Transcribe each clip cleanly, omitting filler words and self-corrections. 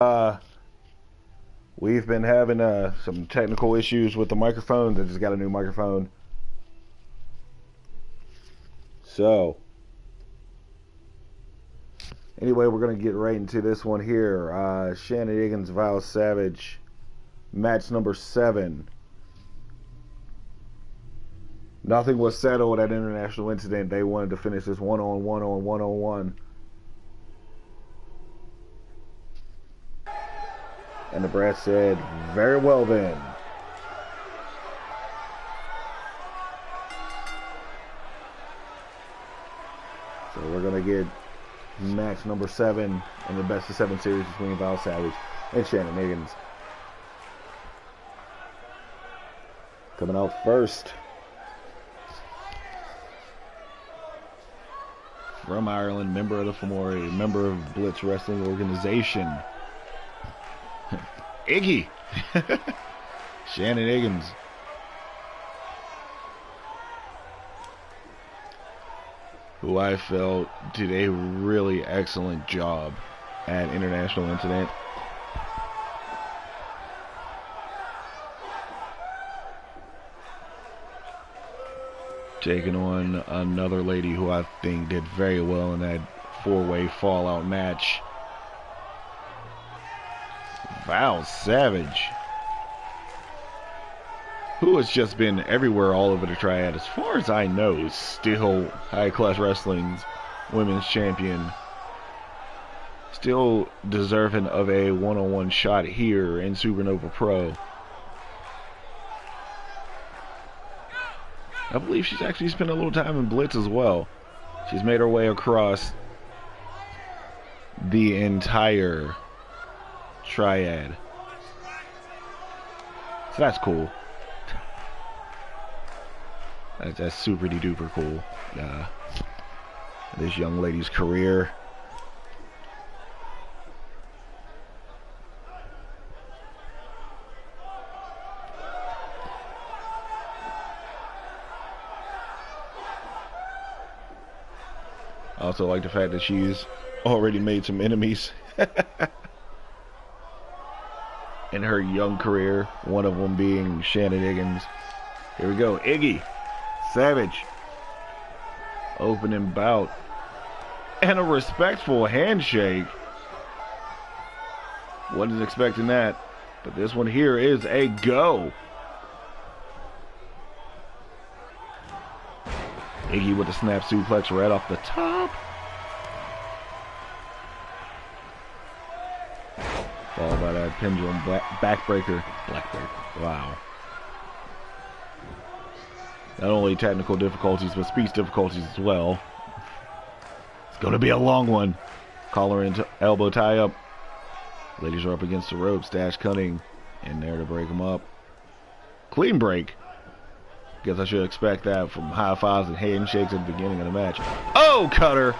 Uh, we've been having some technical issues with the microphone. I just got a new microphone. So, anyway, we're going to get right into this one here. Shannon Higgins, Val Savage, match number 7. Nothing was settled at international incident. They wanted to finish this one-on-one. And the brass said, very well then. So we're going to get match number 7 in the best of 7 series between Val Savage and Shannon Higgins. Coming out first, from Ireland, member of the Fomori, member of Blitz Wrestling Organization, Iggy. Shannon Higgins. Who I felt did a really excellent job at International Incident. Taking on another lady who I think did very well in that 4-way fallout match. Val Savage, who has just been everywhere all over the triad. As far as I know, still High Class Wrestling's women's champion. Still deserving of a one-on-one shot here in SuperNova Pro. I believe she's actually spent a little time in Blitz as well. She's made her way across the entire triad. So that's cool. That's super duper cool. This young lady's career. I also like the fact that she's already made some enemies in her young career, one of them being Shannon Higgins. Here we go, Iggy Savage, opening bout, and a respectful handshake. Wasn't expecting that, but this one here is a go. Iggy with a snap suplex right off the top. Followed by that pendulum backbreaker. Wow. Not only technical difficulties, but speech difficulties as well. It's going to be a long one. Collar into elbow tie up. Ladies are up against the ropes. Dash Cunning in there to break them up. Clean break. Guess I should expect that from high fives and handshakes at the beginning of the match. Oh, cutter!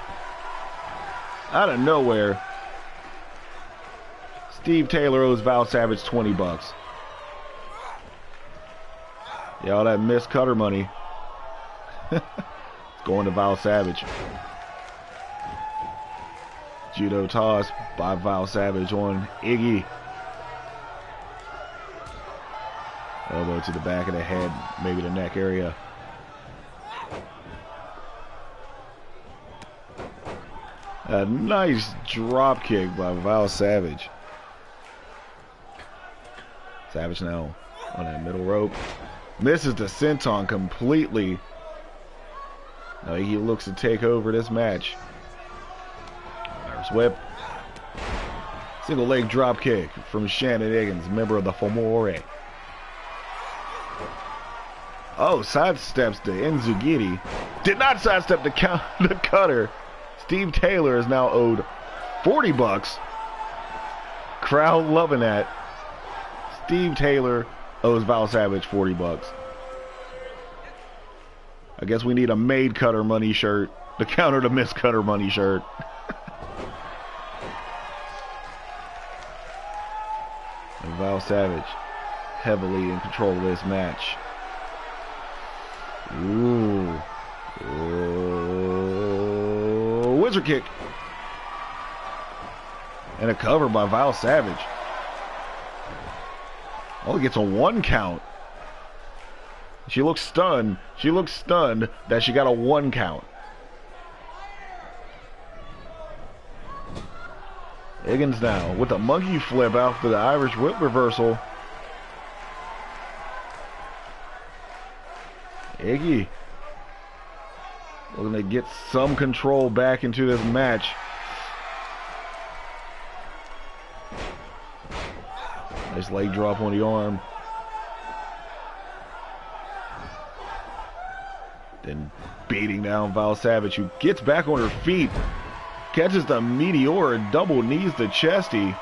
Out of nowhere. Steve Taylor owes Val Savage $20. Yeah, all that missed cutter money. It's going to Val Savage. Judo toss by Val Savage on Iggy. Elbow to the back of the head, maybe the neck area. A nice drop kick by Val Savage. Savage now on that middle rope. Misses the senton completely. Now he looks to take over this match. Irish whip. Single leg drop kick from Shannon Higgins, member of the Fomori. Oh, sidesteps the Enzugiri. Did not sidestep the cutter. Steve Taylor is now owed $40. Crowd loving that. Steve Taylor owes Val Savage $40. I guess we need a made cutter money shirt to counter the missed cutter money shirt. And Val Savage heavily in control of this match. Ooh. Oh, wizard kick. And a cover by Val Savage. Only gets a 1 count. She looks stunned. She looks stunned that she got a 1 count. Higgins now with a monkey flip after the Irish whip reversal. Iggy looking to get some control back into this match. Nice leg drop on the arm. Then beating down Val Savage, who gets back on her feet. Catches the Meteor and double knees to Chesty.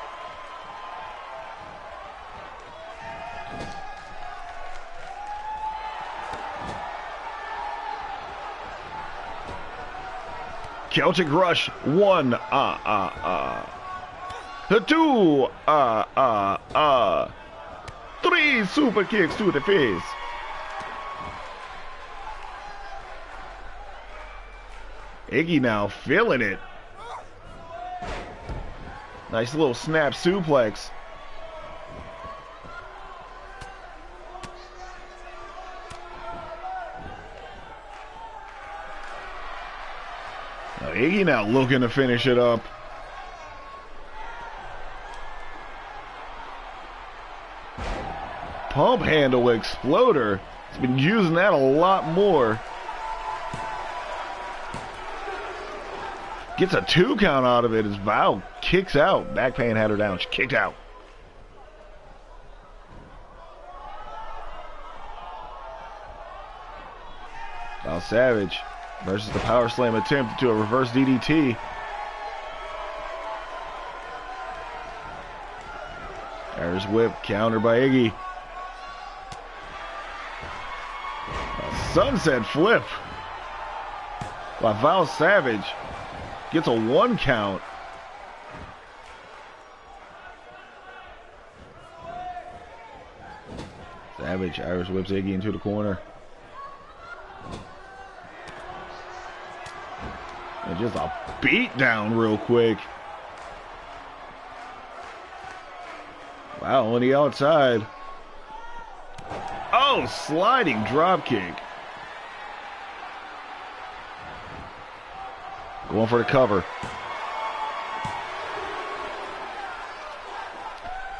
Celtic Rush, 1, 2, 3 super kicks to the face. Iggy now feeling it. Nice little snap suplex. Now Iggy now looking to finish it up. Pump handle exploder. He's been using that a lot more. Gets a 2 count out of it as Val kicks out. Back pain had her down. She kicked out. Val Savage versus the power slam attempt to a reverse DDT. Irish whip counter by Iggy. A sunset flip by Val Savage. Gets a 1 count. Savage Irish whips Iggy into the corner. And just a beat down real quick. Wow, on the outside. Oh, sliding drop kick. Going for the cover.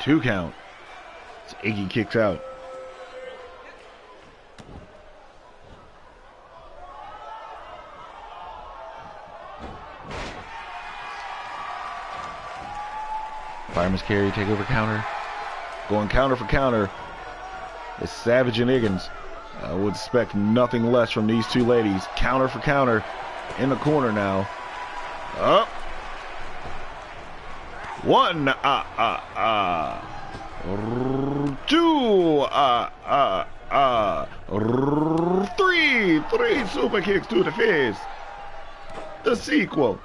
2 count. As Iggy kicks out. Fireman's carry, takeover counter. Going counter for counter. It's Savage and Higgins. I would expect nothing less from these two ladies. Counter for counter. In the corner now. Up. 1, 2, 3 super kicks to the face. The sequel.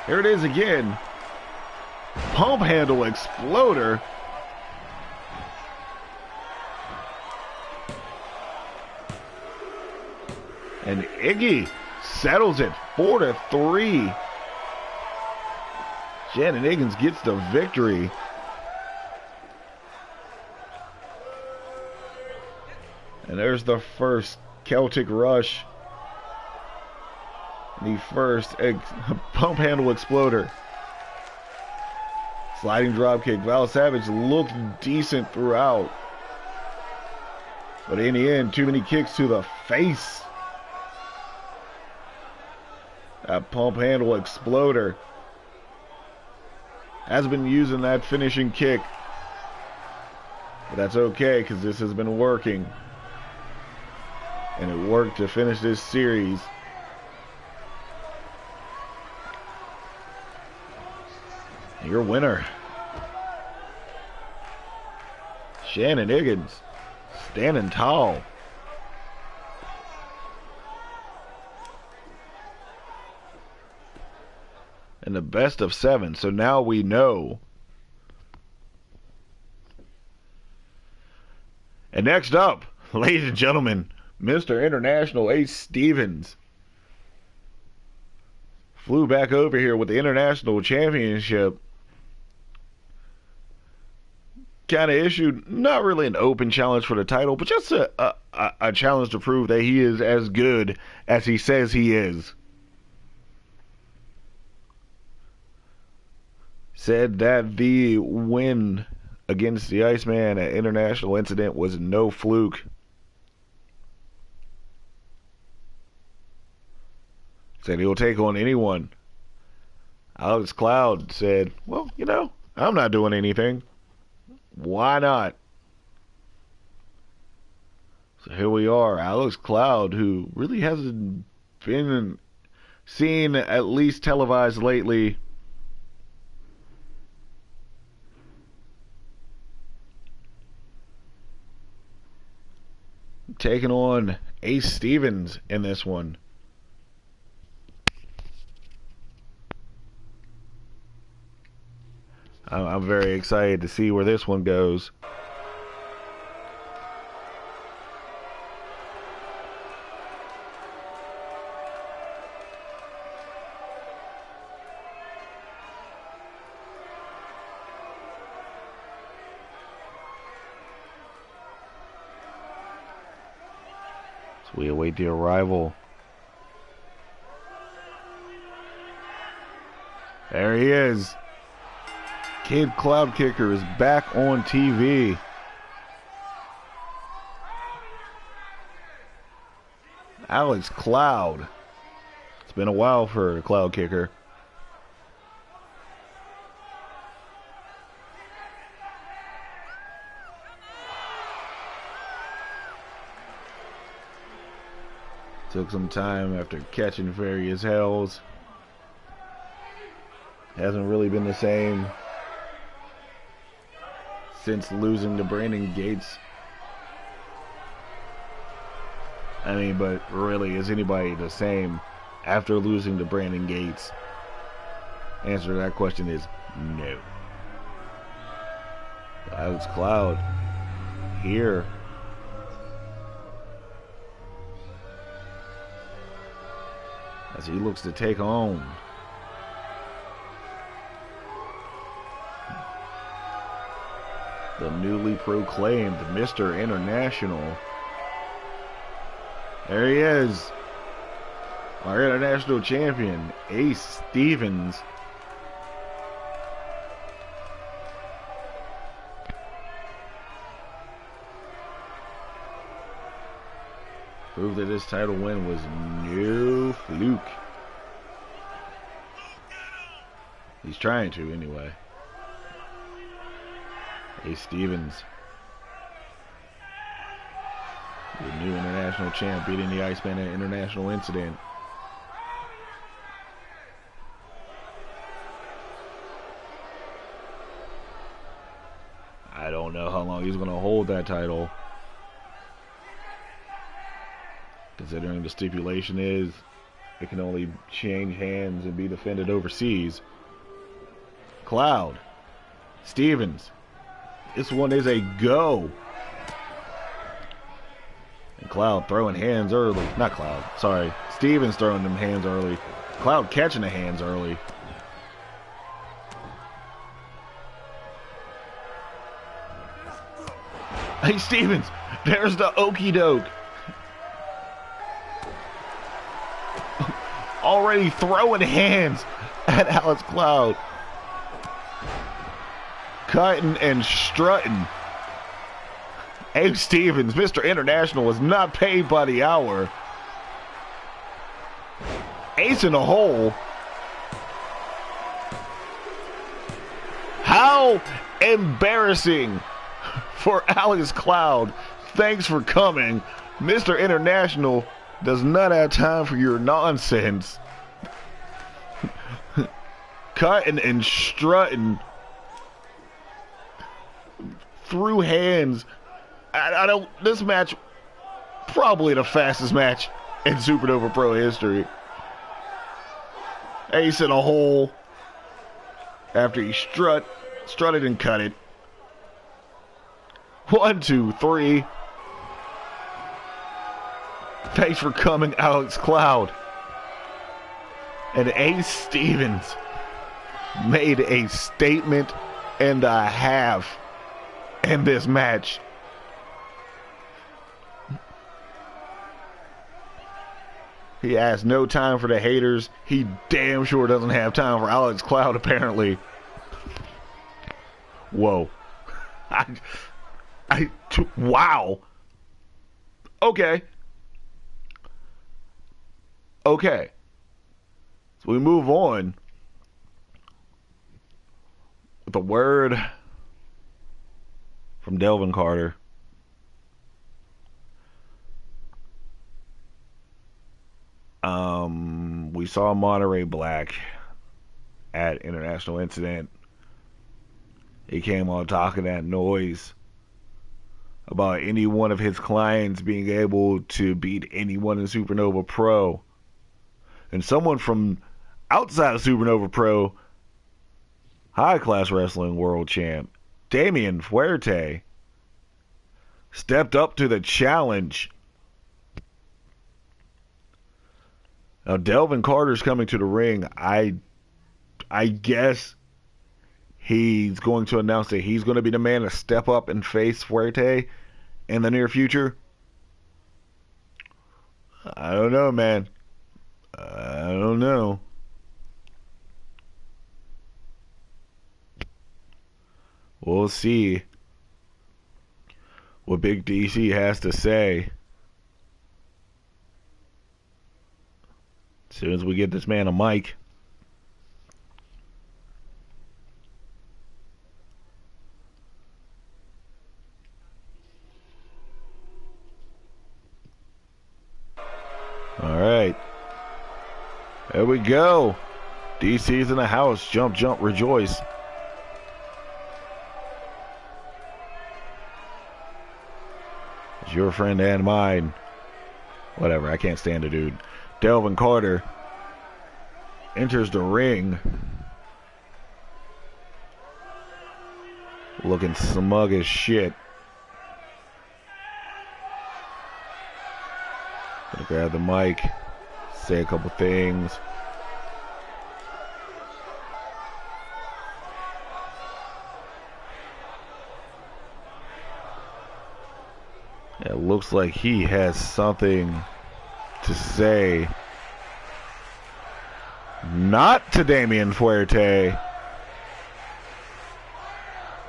Here it is again. Pump handle exploder. And Iggy settles it 4-3. Shannon Higgins gets the victory. And there's the first Celtic Rush. The first pump handle exploder. Sliding dropkick. Val Savage looked decent throughout. But in the end, too many kicks to the face. That pump handle exploder has been using that finishing kick. But that's okay, because this has been working. And it worked to finish this series. Your winner, Shannon Higgins, standing tall. In the best of 7, so now we know. And next up, ladies and gentlemen, Mr. International Ace Stevens. flew back over here with the International Championship. Kind of issued not really an open challenge for the title, but just a challenge to prove that he is as good as he says he is. Said that the win against the Iceman at International Incident was no fluke. Said he'll take on anyone. Alex Cloud said, well, you know, I'm not doing anything. Why not? So here we are, Alex Cloud, who really hasn't been seen at least televised lately. Taking on Ace Stevens in this one. I'm very excited to see where this one goes. So we await the arrival. There he is. Kid Cloud Kicker is back on TV. Alex Cloud. It's been a while for the Cloud Kicker. Took some time after catching various hells. Hasn't really been the same since losing to Brandon Gates. I mean, but really, is anybody the same after losing to Brandon Gates? Answer to that question is no. Alex Cloud here. As he looks to take on the newly proclaimed Mr. International. There he is. Our international champion, Ace Stevens. Proved that his title win was no fluke. He's trying to anyway. Ace Stevens, the new international champ, beating the Iceman at International Incident. I don't know how long he's going to hold that title, considering the stipulation is it can only change hands and be defended overseas. Cloud, Stevens. This one is a go. And Cloud throwing hands early. Not Cloud, sorry. Stevens throwing them hands early. Cloud catching the hands early. Hey, Stevens, there's the okey doke. Already throwing hands at Alex Cloud. Cutting and strutting. Ace Stevens, Mr. International, was not paid by the hour. Ace in the hole. How embarrassing for Alex Cloud. Thanks for coming. Mr. International does not have time for your nonsense. Cutting and strutting. Through hands. I don't. This match, probably the fastest match in SuperNova Pro history. Ace in a hole after he strutted and cut it. 1, 2, 3. Thanks for coming, Alex Cloud. And Ace Stevens made a statement and a half in this match. He has no time for the haters. He damn sure doesn't have time for Alex Cloud, apparently. Whoa. Wow. Okay. Okay. So we move on with a word from Delvin Carter. We saw Monterey Black at International Incident. He came on talking that noise about any one of his clients being able to beat anyone in SuperNova Pro. And someone from outside of SuperNova Pro, high class wrestling world champ, Damian Fuerte, stepped up to the challenge. Now, Delvin Carter's coming to the ring. I guess he's going to announce that he's going to be the man to step up and face Fuerte in the near future. I don't know, man. I don't know. We'll see what Big DC has to say as soon as we get this man a mic. All right. There we go. DC's in the house. Jump, jump, rejoice. It's your friend and mine. Whatever, I can't stand the dude. Delvin Carter enters the ring looking smug as shit. Gonna grab the mic, say a couple things. It looks like he has something to say. Not to Damian Fuerte,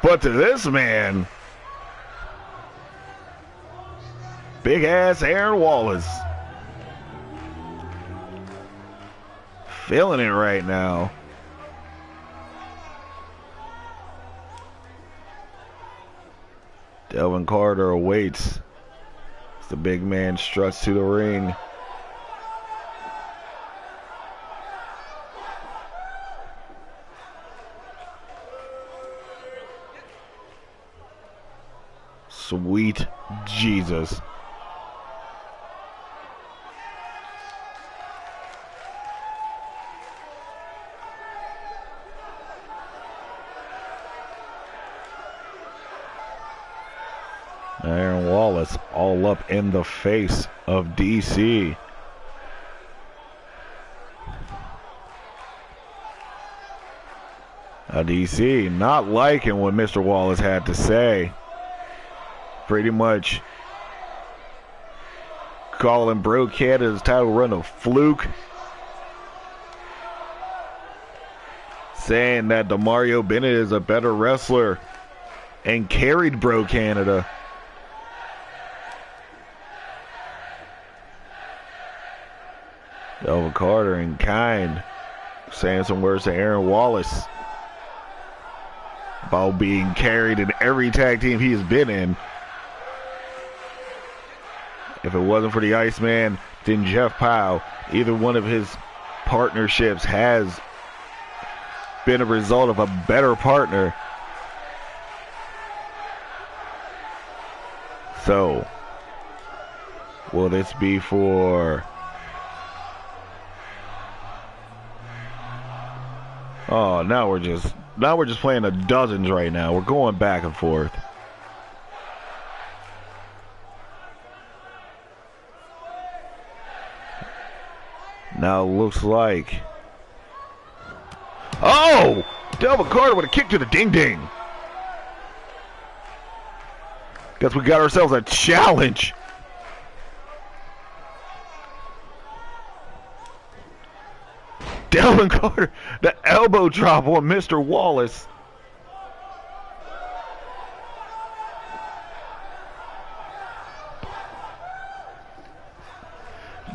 but to this man. Big ass Aaron Wallace. Feeling it right now. Delvin Carter awaits as the big man struts to the ring. Sweet Jesus. Aaron Wallace all up in the face of DC. DC not liking what Mr. Wallace had to say. Pretty much calling Bro Canada's title run a fluke. Saying that Demario Bennett is a better wrestler and carried Bro Canada. Delvin Carter in kind saying some words to Aaron Wallace about being carried in every tag team he has been in. If it wasn't for the Iceman, then Jeff Powell, either one of his partnerships has been a result of a better partner. So, will this be for... Oh, now we're just playing the dozens right now. We're going back and forth. Now it looks like Oh! Delvin Carter with a kick to the ding-ding. Guess we got ourselves a challenge. Delvin Carter, the elbow drop on Mr. Wallace.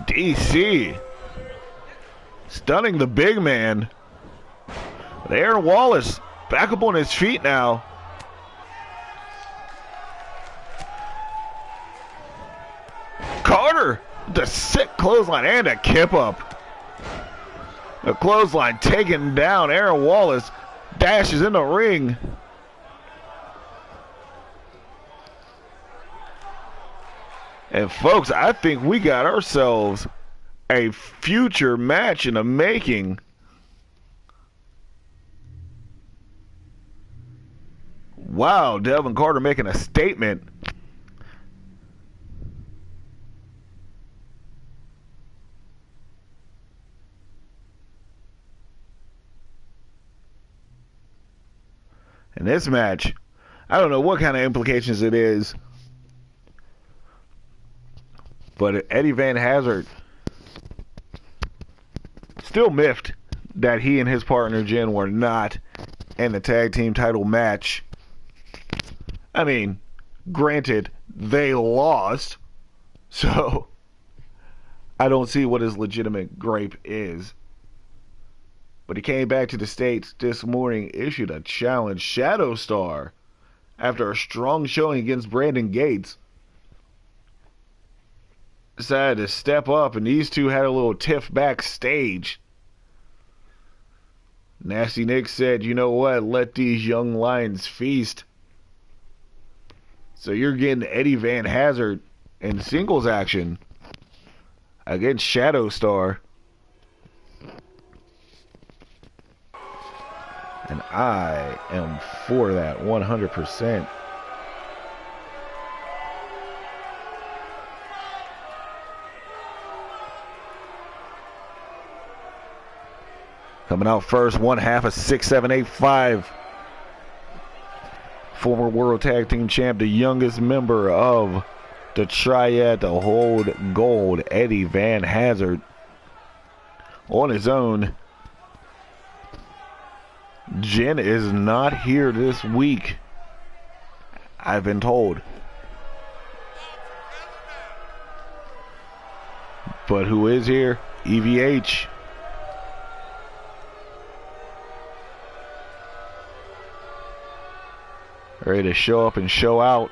DC stunning the big man. Aaron Wallace back up on his feet now. Carter, the sick clothesline and a kip up. The clothesline taking down Aaron Wallace. Dashes in the ring. And folks, I think we got ourselves a future match in the making. Wow, Delvin Carter making a statement. And this match, I don't know what kind of implications it is, but Eddie Van Hazard still miffed that he and his partner Jen were not in the tag team title match. I mean, granted, they lost, so I don't see what his legitimate gripe is. But he came back to the States this morning, issued a challenge. Shadow Star, after a strong showing against Brandon Gates, decided to step up, and these two had a little tiff backstage. Nasty Nick said, you know what, let these young lions feast. So you're getting Eddie Van Hazard in singles action against Shadow Star. And I am for that 100%. Coming out first, one half of 6785. Former World Tag Team Champ, the youngest member of the Triad to hold gold, Eddie Van Hazard. On his own. Jen is not here this week, I've been told. But who is here? EVH. Ready to show up and show out.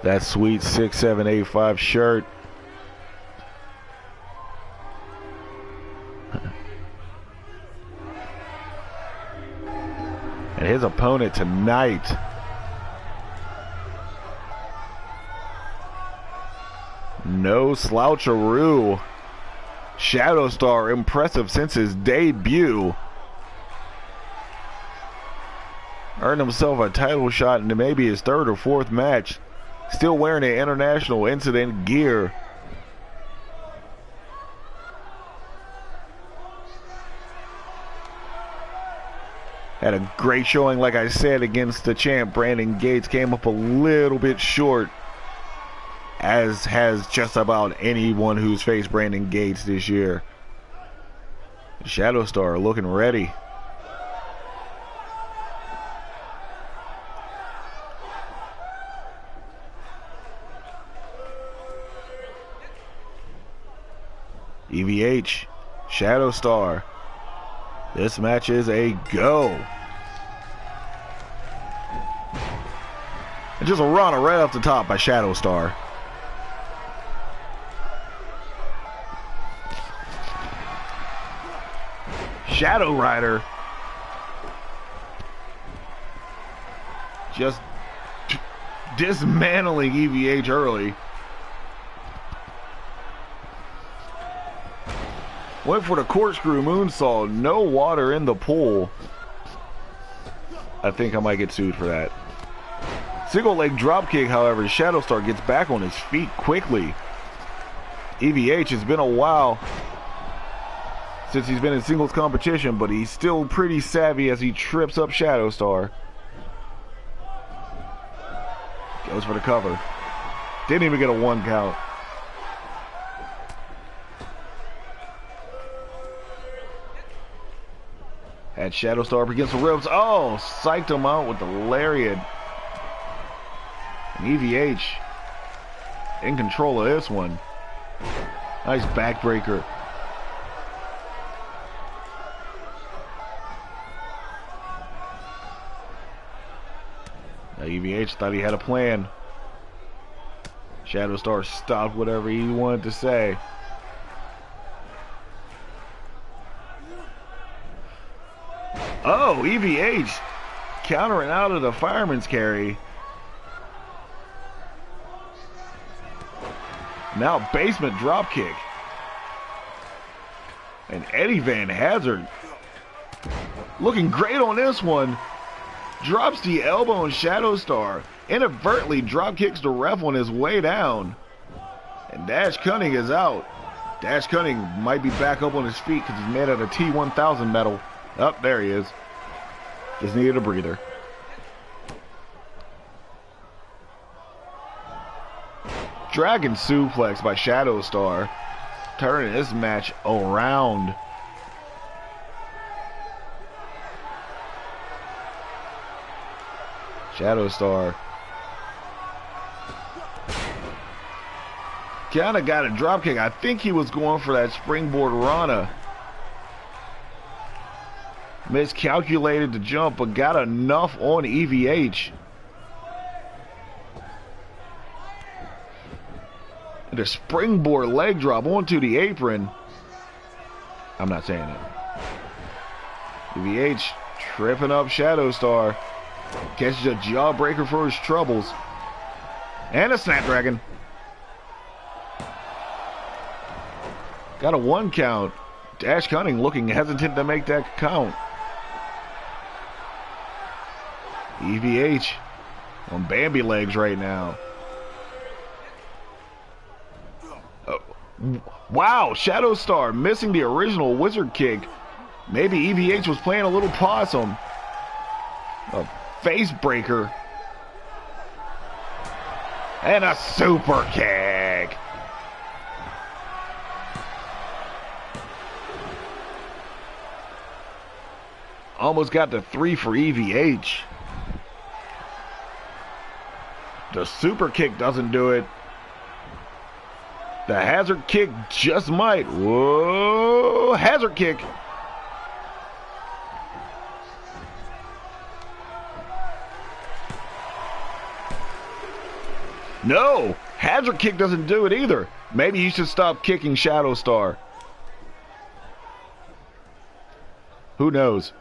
That sweet 6785 shirt. And his opponent tonight, no sloucheroo. Shadow Star, impressive since his debut. Earned himself a title shot into maybe his third or fourth match. Still wearing the International Incident gear. Had a great showing, like I said, against the champ Brandon Gates. Came up a little bit short, as has just about anyone who's faced Brandon Gates this year. Shadow Star looking ready. EVH, Shadow Star. This match is a go. And just a run right off the top by Shadow Star. Shadow Rider just dismantling EVH early. Went for the corkscrew moonsault. No water in the pool. I think I might get sued for that. Single leg dropkick, however, Shadow Star gets back on his feet quickly. EVH, it's been a while since he's been in singles competition, but he's still pretty savvy as he trips up Shadow Star. Goes for the cover. Didn't even get a 1 count. Had Shadow Star up against the ropes. Oh, psyched him out with the lariat. And EVH in control of this one. Nice backbreaker. Now EVH thought he had a plan. Shadow Star stopped whatever he wanted to say. Oh, EVH countering out of the fireman's carry. Now basement dropkick. And Eddie Van Hazard looking great on this one. Drops the elbow on Shadow Star. Inadvertently drop kicks the ref on his way down. And Dash Cunning is out. Dash Cunning might be back up on his feet because he's made out of T1000 metal. Oh, there he is. Just needed a breather. Dragon suplex by Shadow Star. Turning this match around. Shadow Star kinda got a dropkick. I think he was going for that springboard Rana. Miscalculated the jump, but got enough on EVH. And a springboard leg drop onto the apron. I'm not saying it. EVH tripping up Shadow Star. Catches a jawbreaker for his troubles. And a Snapdragon. Got a 1 count. Dash Cunning looking hesitant to make that count. EVH on Bambi legs right now. Wow, Shadow Star missing the original wizard kick. Maybe EVH was playing a little possum. A face breaker. And a super kick. Almost got the 3 for EVH. The super kick doesn't do it. The hazard kick just might. Whoa, hazard kick. No, hazard kick doesn't do it either. Maybe you should stop kicking Shadow Star. Who knows?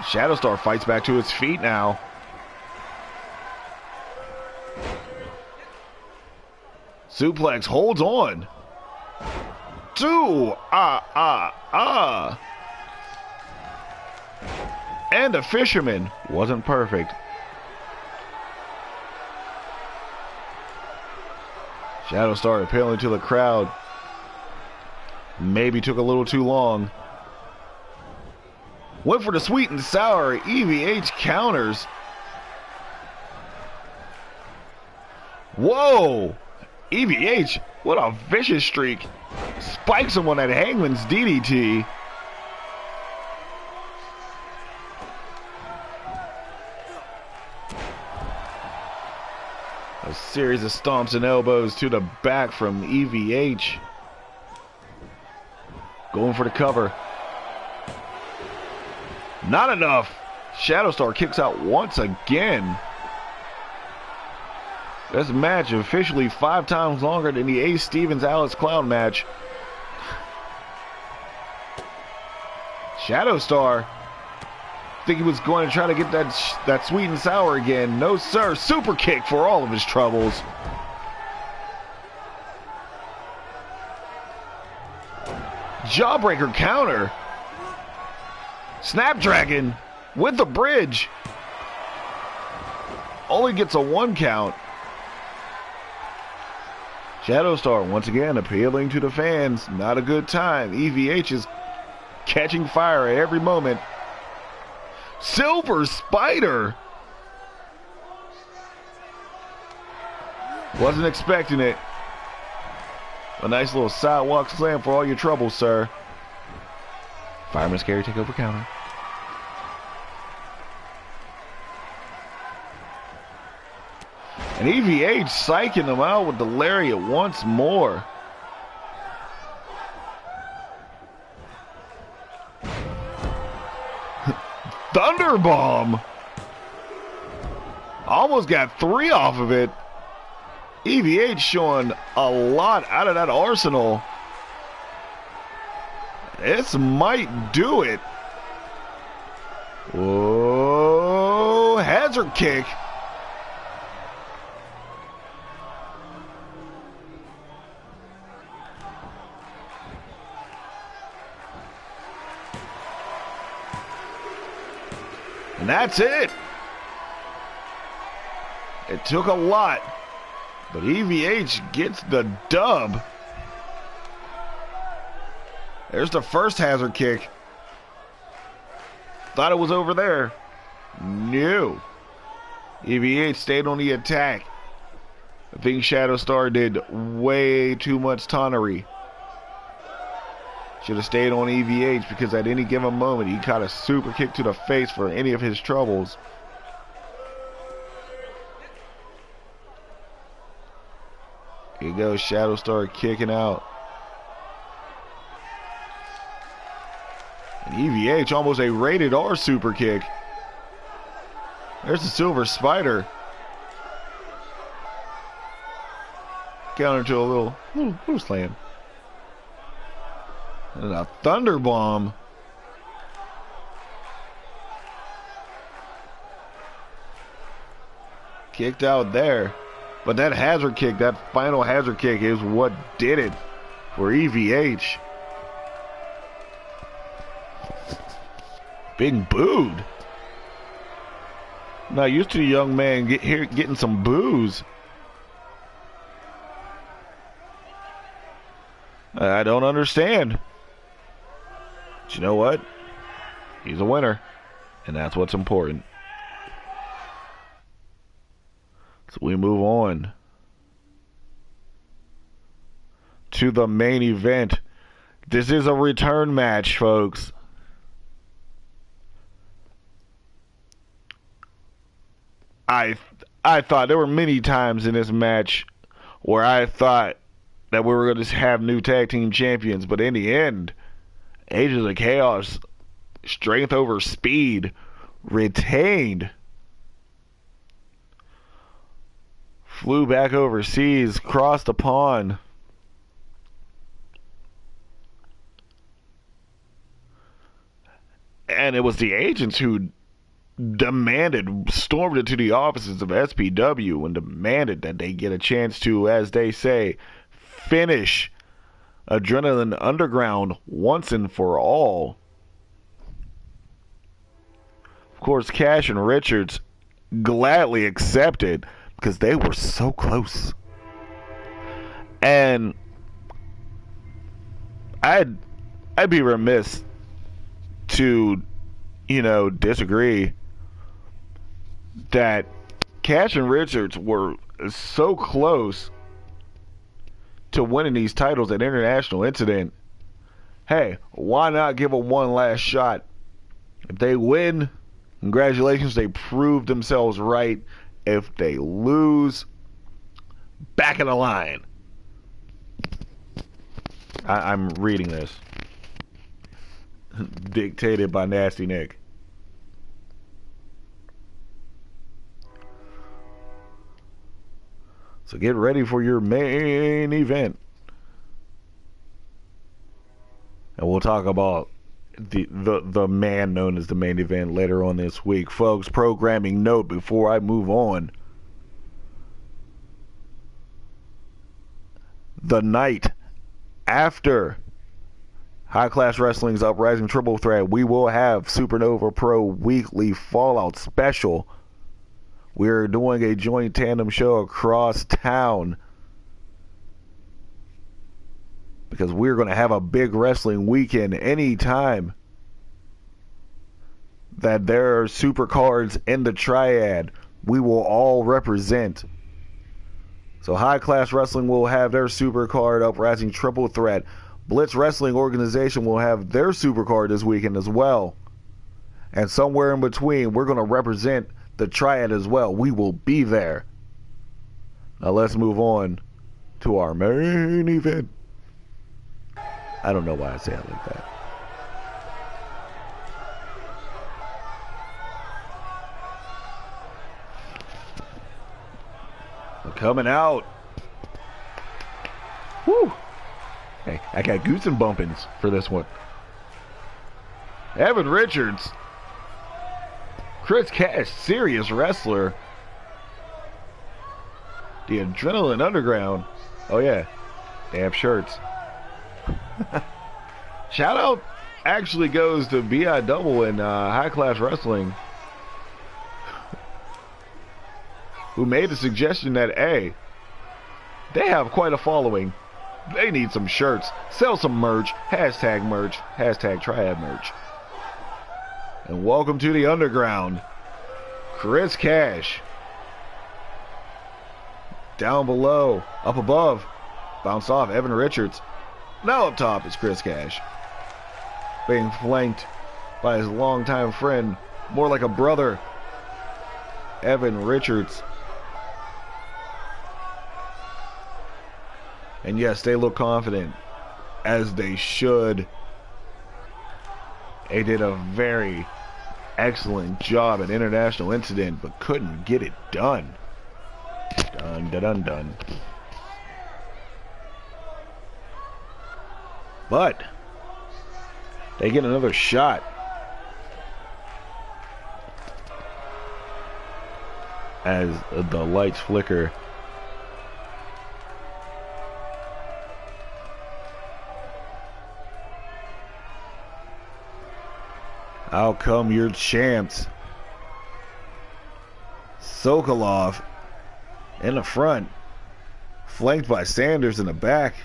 Shadow Star fights back to his feet now. Suplex holds on. 2. And the fisherman wasn't perfect. Shadow Star appealing to the crowd. Maybe took a little too long. Went for the sweet and sour. EVH counters. Whoa! EVH, what a vicious streak. Spikes him on that Hangman's DDT. A series of stomps and elbows to the back from EVH. Going for the cover. Not enough. Shadow Star kicks out once again. This match officially 5 times longer than the Ace Stevens Alex Clown match. Shadow Star. Think he was going to try to get that sweet and sour again. No sir. Super kick for all of his troubles. Jawbreaker counter. Snapdragon with the bridge. only gets a 1 count. Shadow Star once again appealing to the fans. Not a good time. EVH is catching fire at every moment. Silver Spider. Wasn't expecting it. A nice little sidewalk slam for all your troubles, sir. Fireman's carry, take over counter. And EVH psyching them out with the lariat once more. Thunderbomb. Almost got 3 off of it. EVH showing a lot out of that arsenal. This might do it. Whoa, hazard kick. And that's it. It took a lot, but EVH gets the dub. There's the first hazard kick. Thought it was over there. No. EVH stayed on the attack. I think Shadow Star did way too much tonnery. Should have stayed on EVH because at any given moment he caught a super kick to the face for any of his troubles. Here goes Shadow Star kicking out. And EVH almost a rated R super kick. There's the Silver Spider. Counter to a little slam. And a Thunder Bomb. Kicked out there. But that hazard kick, that final hazard kick is what did it for EVH. Being booed. Not used to the young man getting some boos. I don't understand. But you know what? He's a winner. And that's what's important. So we move on to the main event. This is a return match, folks. I thought there were many times in this match where I thought that we were going to have new tag team champions, but in the end, Agents of Chaos, strength over speed, retained. Flew back overseas, crossed the pond. And it was the Agents who stormed into the offices of SPW and demanded that they get a chance to, as they say, finish Adrenaline Underground once and for all. Of course, Cash and Richards gladly accepted because they were so close. And I'd be remiss to, disagree that Cash and Richards were so close to winning these titles at International Incident. Hey, why not give them one last shot? If they win, congratulations, they proved themselves right. If they lose, back in the line. I'm reading this. Dictated by Nasty Nick. So get ready for your main event. And we'll talk about the man known as the main event later on this week. Folks, programming note before I move on. The night after High Class Wrestling's Uprising Triple Threat, we will have SuperNova Pro Weekly Fallout Special We're doing a joint tandem show across town because we're going to have a big wrestling weekend anytime that there are super cards in the triad. We will all represent. So High Class Wrestling will have their super card, Uprising Triple Threat. Blitz Wrestling Organization will have their super card this weekend as well. And somewhere in between, we're going to represent the triad as well. We will be there. Now let's move on to our main event. I don't know why I say it like that. We're coming out. Woo! Hey, I got goose and bumpins for this one. Evan Richards. Chris Cash, serious wrestler. The Adrenaline Underground. Oh yeah, they have shirts. Shout out actually goes to BI Double in High Class Wrestling, who made the suggestion that, hey, they have quite a following. They need some shirts. Sell some merch. Hashtag merch. Hashtag Triad merch. And welcome to the Underground. Chris Cash. Down below. Up above. Bounced off Evan Richards. Now up top is Chris Cash. Being flanked by his longtime friend. More like a brother. Evan Richards. And yes, they look confident, as they should. They did a very excellent job at International Incident, but couldn't get it done. Dun, dun, dun, dun. But they get another shot. As the lights flicker. Out come your champs. Sokolov in the front, flanked by Sanders in the back.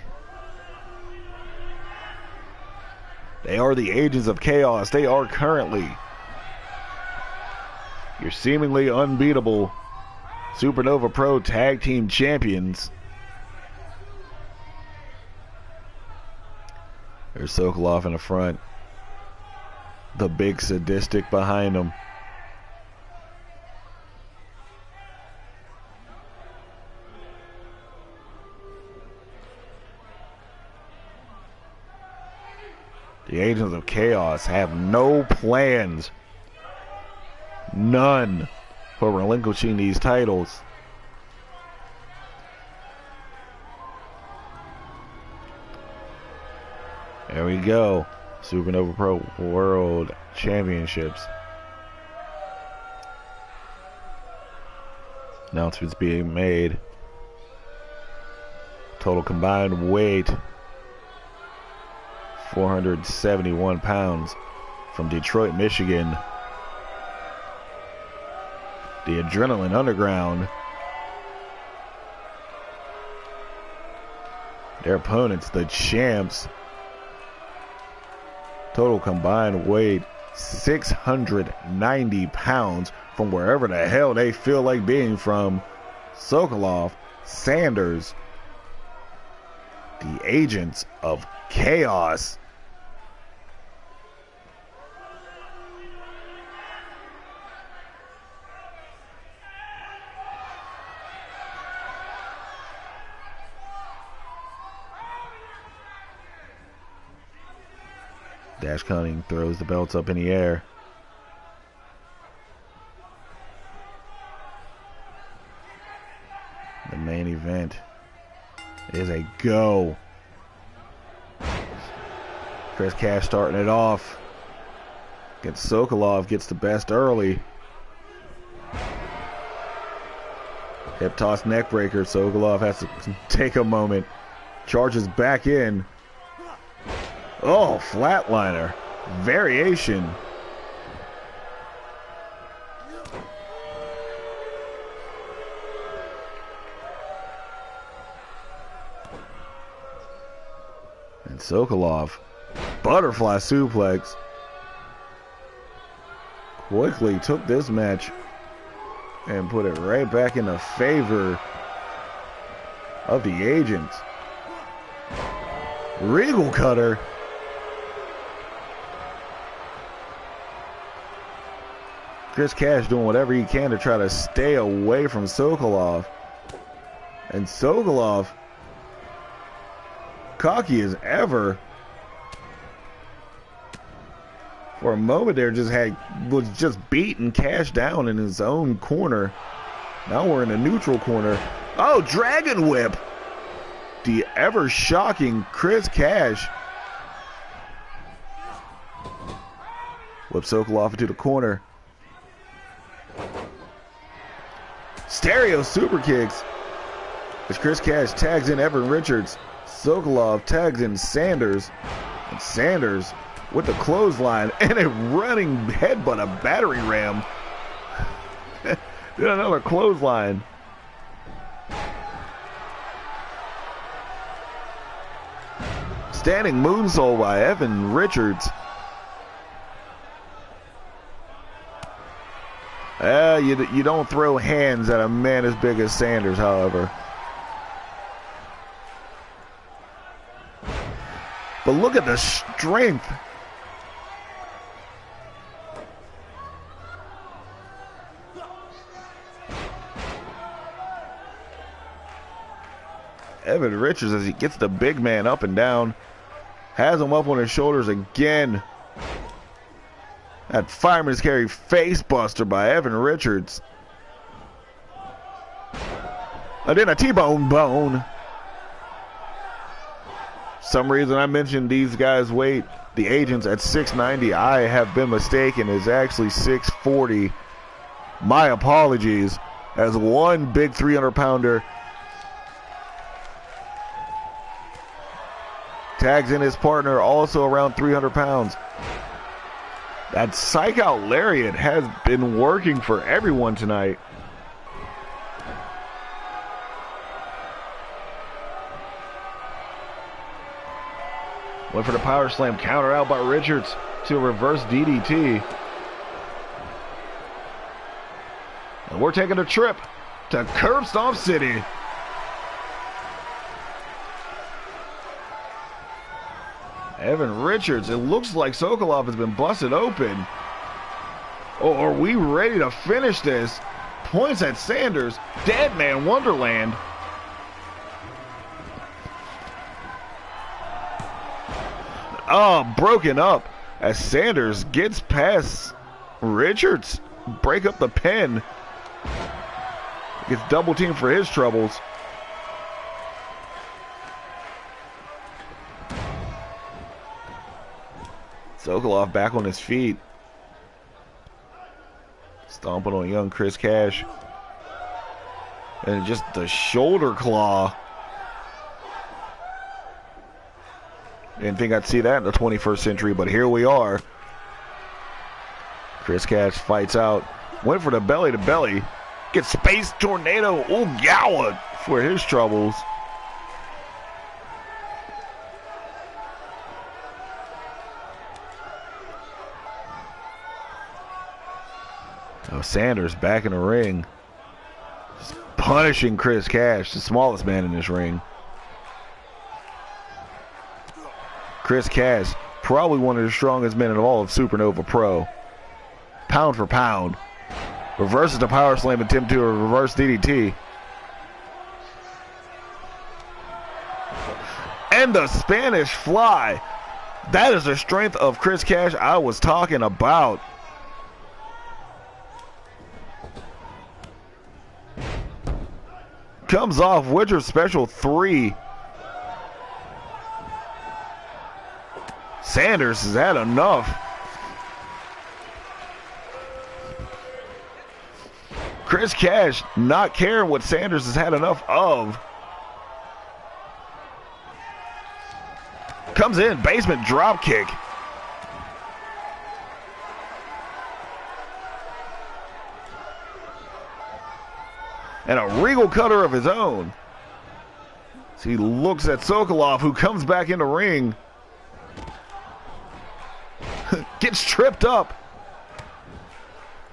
They are the Agents of Chaos. They are currently your seemingly unbeatable SuperNova Pro Tag Team Champions. There's Sokolov in the front. The big sadistic behind him. The Agents of Chaos have no plans, none, for relinquishing these titles. There we go. SuperNova Pro World Championships. Announcements being made. Total combined weight 471 pounds from Detroit, Michigan. The Adrenaline Underground. Their opponents, the champs. Total combined weight 690 pounds from wherever the hell they feel like being from. Sokolov, Sanders, the Agents of Chaos. Dash Cunning throws the belts up in the air. The main event is a go. Chris Cash starting it off. Gets Sokolov, gets the best early. Hip toss neck breaker. Sokolov has to take a moment. Charges back in. Oh, flatliner. Variation. Sokolov, butterfly suplex. Quickly took this match and put it right back in the favor of the agents. Regal cutter. Chris Cash doing whatever he can to try to stay away from Sokolov. And Sokolov, cocky as ever. For a moment there, was just beating Cash down in his own corner. Now we're in a neutral corner. Oh, Dragon Whip! The ever shocking Chris Cash. Whip Sokolov into the corner. Stereo super kicks. As Chris Cash tags in Evan Richards. Sokolov tags in Sanders. And Sanders with the clothesline and a running headbutt, a battery ram. Then another clothesline. Standing moonsault by Evan Richards. You don't throw hands at a man as big as Sanders, however. But look at the strength. Evan Richards, as he gets the big man up and down, has him up on his shoulders again. That fireman's carry face buster by Evan Richards. And then a T-bone bone. Some reason I mentioned these guys' weight, the agents, at 690. I have been mistaken. It's actually 640. My apologies. As one big 300-pounder tags in his partner, also around 300 pounds. That psych out lariat has been working for everyone tonight. Went for the power slam, counter out by Richards to a reverse DDT. And we're taking a trip to Curb Stomp City. Evan Richards, it looks like Sokolov has been busted open. Oh, are we ready to finish this? Points at Sanders. Dead Man Wonderland. Oh, broken up as Sanders gets past Richards. Break up the pin. Gets double teamed for his troubles. Sokolov back on his feet. Stomping on young Chris Cash. And just the shoulder claw. Didn't think I'd see that in the 21st century, but here we are. Chris Cash fights out. Went for the belly to belly. Gets Space Tornado Ogawa for his troubles. Oh, Sanders back in the ring. Just punishing Chris Cash, the smallest man in this ring. Chris Cash, probably one of the strongest men in all of SuperNova Pro. Pound for pound. Reverses the power slam attempt to a reverse DDT. And the Spanish fly. That is the strength of Chris Cash I was talking about. Comes off Witcher's special 3. Sanders has had enough. Chris Cash not caring what Sanders has had enough of. Comes in, basement drop kick. And a regal cutter of his own. So he looks at Sokolov, who comes back in the ring. gets tripped up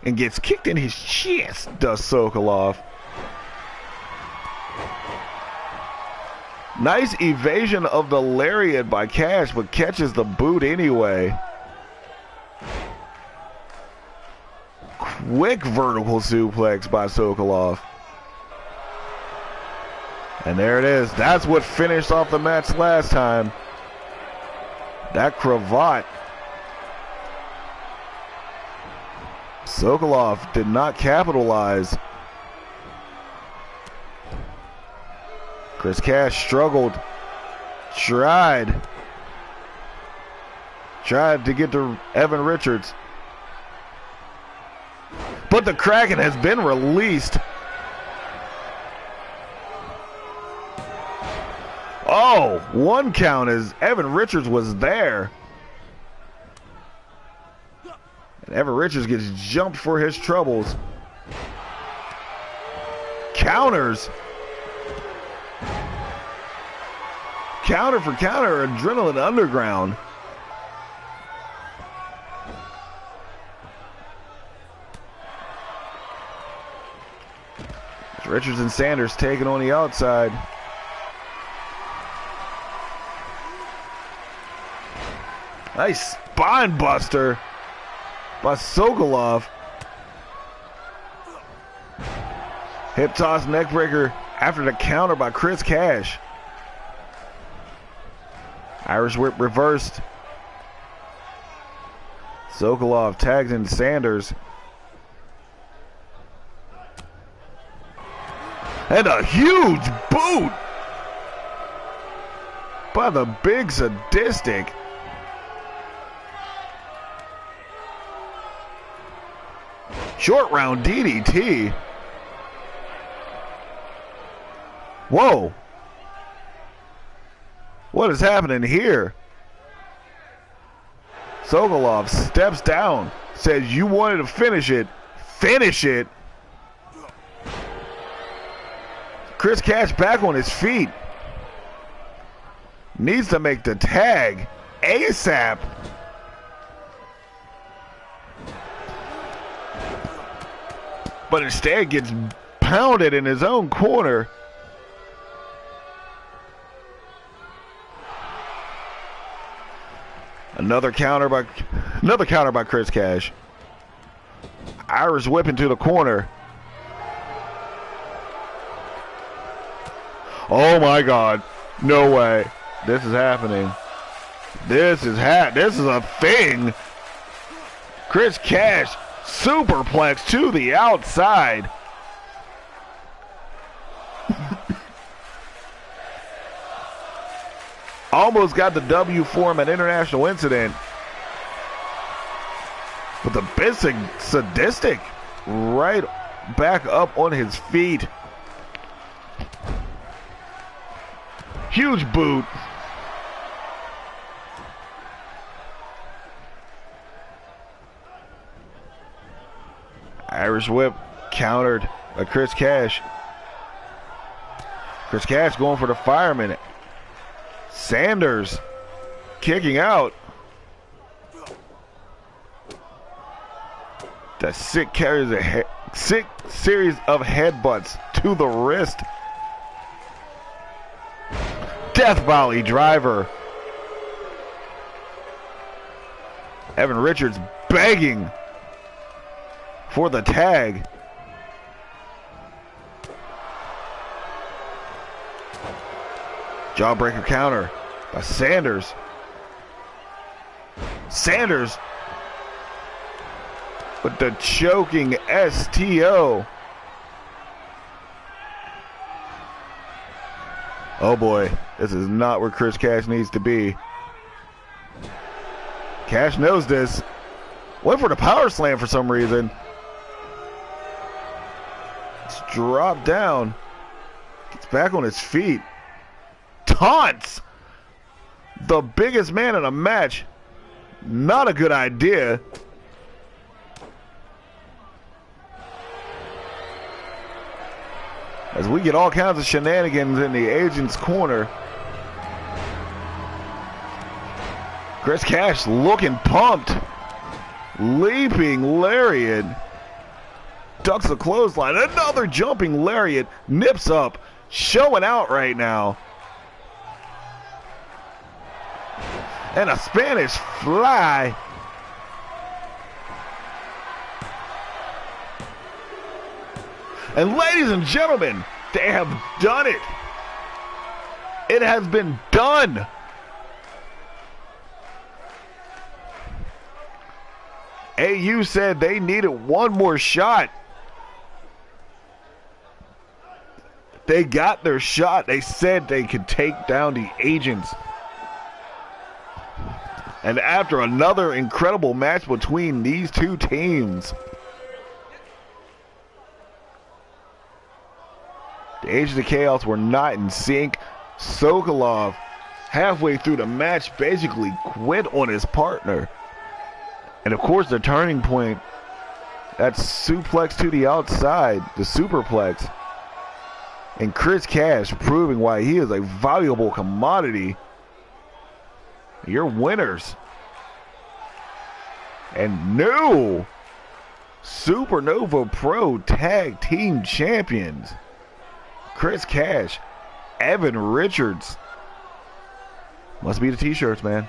and gets kicked in his chest, does Sokolov. Nice evasion of the lariat by Cash, but catches the boot anyway. Quick vertical suplex by Sokolov. And there it is. That's what finished off the match last time. That cravat. Sokolov did not capitalize. Chris Cash struggled. Tried to get to Evan Richards. But the Kraken has been released. Oh, one count as Evan Richards was there. And Evan Richards gets jumped for his troubles. Counters. Counter for counter, Adrenaline Underground. Richards and Sanders taking on the outside. Nice spine buster by Sokolov. Hip toss neckbreaker after the counter by Chris Cash. Irish whip reversed. Sokolov tags in Sanders. And a huge boot by the Big Sadistic. Short round DDT. Whoa. What is happening here? Sokolov steps down, says you wanted to finish it. Finish it. Chris Cash back on his feet. Needs to make the tag ASAP. But instead gets pounded in his own corner. Another counter by Chris Cash. Irish whip into the corner. Oh my God. No way. This is happening. This is a thing. Chris Cash superplex to the outside. Almost got the W for him at International Incident. But the Big Sadistic right back up on his feet. Huge boot. Irish whip countered by Chris Cash. Chris Cash going for the fireman. Sanders kicking out. The sick series of headbutts to the wrist. Death Valley driver. Evan Richards begging for the tag. Jawbreaker counter by Sanders. Sanders with the choking STO. Oh boy, this is not where Chris Cash needs to be. Cash knows this. Went for the power slam for some reason. It's dropped down. Gets back on his feet. Taunts the biggest man in a match. Not a good idea. As we get all kinds of shenanigans in the agent's corner. Chris Cash looking pumped. Leaping lariat. Ducks a clothesline. Another jumping lariat. Nips up. Showing out right now. And a Spanish fly. And ladies and gentlemen, they have done it. It has been done. AU said they needed one more shot. They got their shot. They said they could take down the agents. And after another incredible match between these two teams, the Agents of Chaos were not in sync. Sokolov, halfway through the match, basically quit on his partner. And of course, the turning point, that suplex to the outside, the superplex. And Chris Cash proving why he is a valuable commodity. You're winners. And new SuperNova Pro Tag Team Champions. Chris Cash, Evan Richards. Must be the t-shirts, man.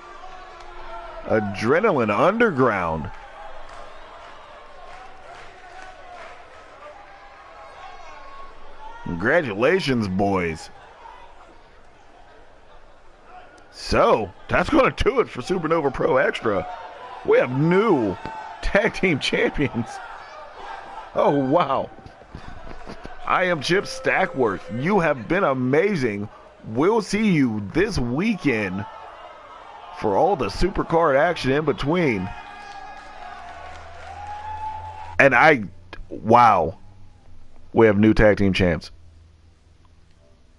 Adrenaline Underground. Congratulations, boys. So, that's going to do it for SuperNova Pro Extra. We have new tag team champions. Oh, wow. I am Chip Stackworth. You have been amazing. We'll see you this weekend for all the supercard action in between. And wow. We have new tag team champs.